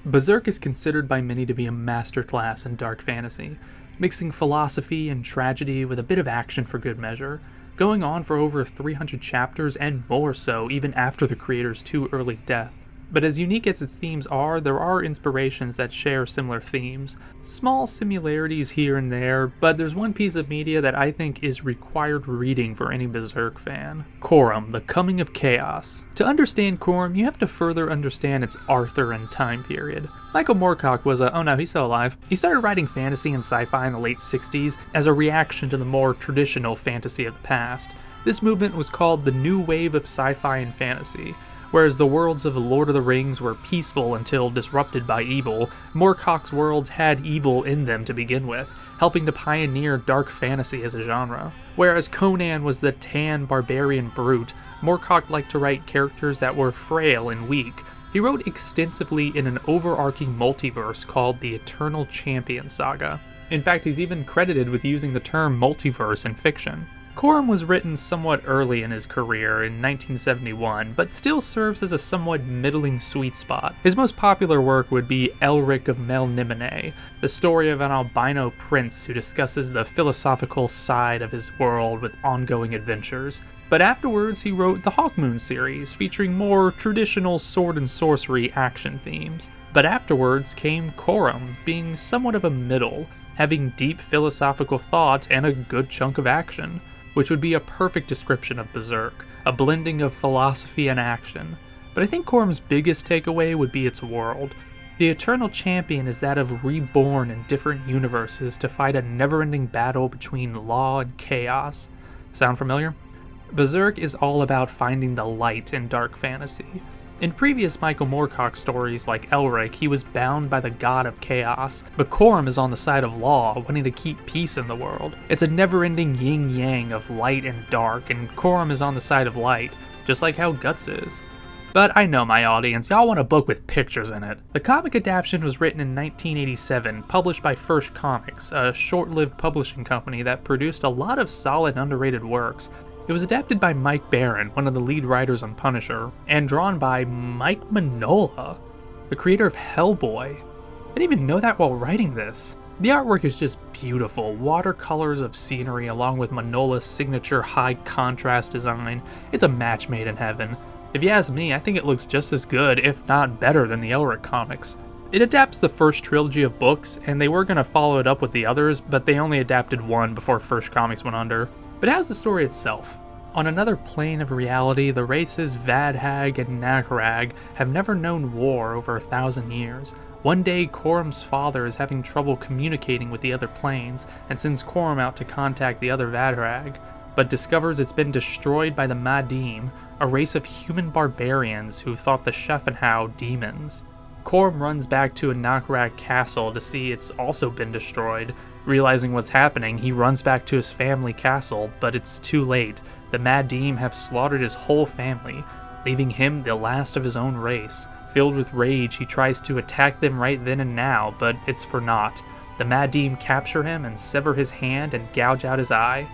Berserk is considered by many to be a masterclass in dark fantasy, mixing philosophy and tragedy with a bit of action for good measure, going on for over 300 chapters and more so even after the creator's too early death. But as unique as its themes are, there are inspirations that share similar themes. Small similarities here and there, but there's one piece of media that I think is required reading for any Berserk fan. Corum, The Coming of Chaos. To understand Corum, you have to further understand its Arthur time period. Michael Moorcock was oh no, he's still alive. He started writing fantasy and sci-fi in the late 60s as a reaction to the more traditional fantasy of the past. This movement was called the New Wave of Sci-Fi and Fantasy. Whereas the worlds of The Lord of the Rings were peaceful until disrupted by evil, Moorcock's worlds had evil in them to begin with, helping to pioneer dark fantasy as a genre. Whereas Conan was the tan barbarian brute, Moorcock liked to write characters that were frail and weak. He wrote extensively in an overarching multiverse called the Eternal Champion Saga. In fact, he's even credited with using the term multiverse in fiction. Corum was written somewhat early in his career in 1971, but still serves as a somewhat middling sweet spot. His most popular work would be Elric of Melniboné, the story of an albino prince who discusses the philosophical side of his world with ongoing adventures. But afterwards he wrote the Hawkmoon series, featuring more traditional sword and sorcery action themes. But afterwards came Corum, being somewhat of a middle, having deep philosophical thought and a good chunk of action, which would be a perfect description of Berserk, a blending of philosophy and action. But I think Corum's biggest takeaway would be its world. The Eternal Champion is that of reborn in different universes to fight a never-ending battle between law and chaos. Sound familiar? Berserk is all about finding the light in dark fantasy. In previous Michael Moorcock stories like Elric, he was bound by the god of chaos, but Corum is on the side of law, wanting to keep peace in the world. It's a never-ending yin-yang of light and dark, and Corum is on the side of light, just like how Guts is. But I know my audience, y'all want a book with pictures in it. The comic adaptation was written in 1987, published by First Comics, a short-lived publishing company that produced a lot of solid underrated works. It was adapted by Mike Baron, one of the lead writers on Punisher, and drawn by Mike Mignola, the creator of Hellboy. I didn't even know that while writing this. The artwork is just beautiful, watercolors of scenery along with Mignola's signature high contrast design. It's a match made in heaven. If you ask me, I think it looks just as good, if not better, than the Elric comics. It adapts the first trilogy of books, and they were going to follow it up with the others, but they only adapted one before First Comics went under. But how's the story itself? On another plane of reality, the races Vadhag and Nagrag have never known war over 1,000 years. One day, Corum's father is having trouble communicating with the other planes, and sends Corum out to contact the other Vadhag, but discovers it's been destroyed by the Madim, a race of human barbarians who thought the Shefenhau demons. Corum runs back to a Nagrag castle to see it's also been destroyed. Realizing what's happening, he runs back to his family castle, but it's too late. The Madim have slaughtered his whole family, leaving him the last of his own race. Filled with rage, he tries to attack them right then and now, but it's for naught. The Madim capture him and sever his hand and gouge out his eye.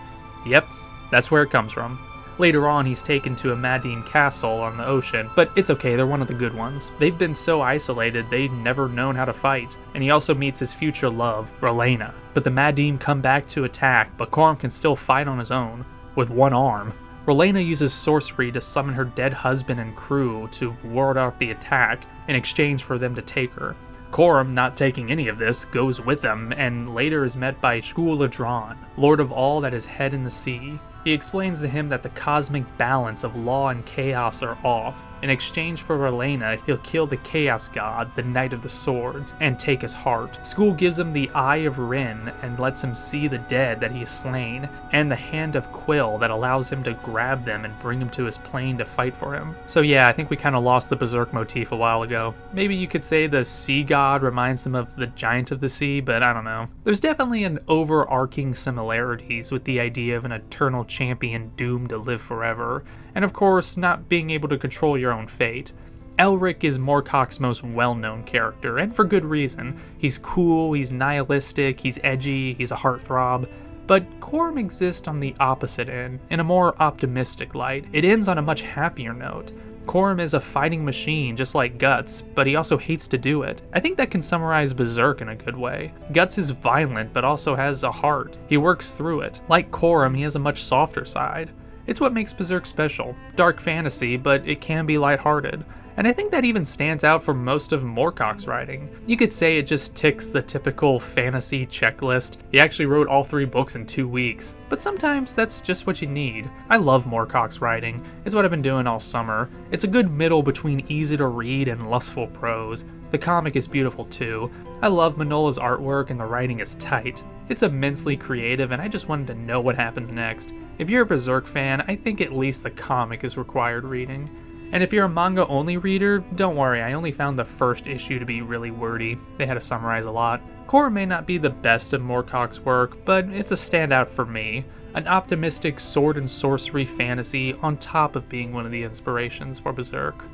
Yep, that's where it comes from. Later on, he's taken to a Madim castle on the ocean, but it's okay, they're one of the good ones. They've been so isolated, they'd never known how to fight. And he also meets his future love, Rellena. But the Madim come back to attack, but Corum can still fight on his own, with one arm. Rellena uses sorcery to summon her dead husband and crew to ward off the attack, in exchange for them to take her. Corum, not taking any of this, goes with them, and later is met by Shkuladron, lord of all that is head in the sea. He explains to him that the cosmic balance of law and chaos are off. In exchange for Rellena, he'll kill the Chaos God, the Knight of the Swords, and take his heart. Skul gives him the Eye of Rin and lets him see the dead that he has slain, and the Hand of Quill that allows him to grab them and bring them to his plane to fight for him. So yeah, I think we kind of lost the Berserk motif a while ago. Maybe you could say the Sea God reminds him of the Giant of the Sea, but I don't know. There's definitely an overarching similarities with the idea of an eternal champion doomed to live forever, and of course, not being able to control your own fate. Elric is Moorcock's most well-known character, and for good reason. He's cool, he's nihilistic, he's edgy, he's a heartthrob. But Corum exists on the opposite end, in a more optimistic light. It ends on a much happier note. Corum is a fighting machine just like Guts, but he also hates to do it. I think that can summarize Berserk in a good way. Guts is violent but also has a heart. He works through it. Like Corum, he has a much softer side. It's what makes Berserk special. Dark fantasy, but it can be lighthearted. And I think that even stands out for most of Moorcock's writing. You could say it just ticks the typical fantasy checklist. He actually wrote all 3 books in 2 weeks. But sometimes that's just what you need. I love Moorcock's writing. It's what I've been doing all summer. It's a good middle between easy to read and lustful prose. The comic is beautiful too. I love Minola's artwork and the writing is tight. It's immensely creative and I just wanted to know what happens next. If you're a Berserk fan, I think at least the comic is required reading. And if you're a manga-only reader, don't worry, I only found the first issue to be really wordy. They had to summarize a lot. Core may not be the best of Moorcock's work, but it's a standout for me. An optimistic sword and sorcery fantasy on top of being one of the inspirations for Berserk.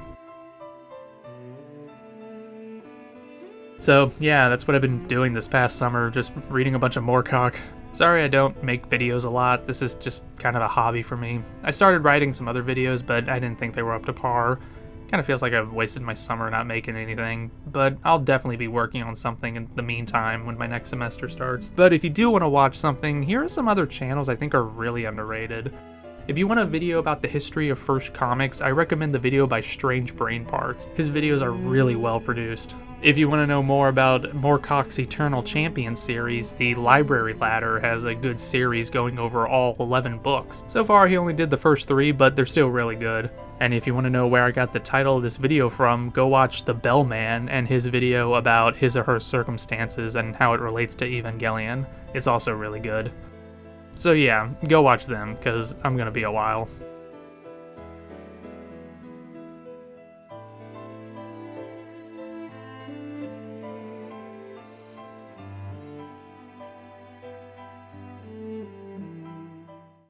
So yeah, that's what I've been doing this past summer, just reading a bunch of Moorcock. Sorry I don't make videos a lot, this is just kind of a hobby for me. I started writing some other videos, but I didn't think they were up to par. Kind of feels like I've wasted my summer not making anything, but I'll definitely be working on something in the meantime when my next semester starts. But if you do want to watch something, here are some other channels I think are really underrated. If you want a video about the history of First Comics, I recommend the video by Strange Brain Parts. His videos are really well produced. If you want to know more about Moorcock's Eternal Champion series, the Library Ladder has a good series going over all 11 books. So far he only did the first 3, but they're still really good. And if you want to know where I got the title of this video from, go watch The Bellman and his video about his or her circumstances and how it relates to Evangelion. It's also really good. So yeah, go watch them, because I'm gonna be a while.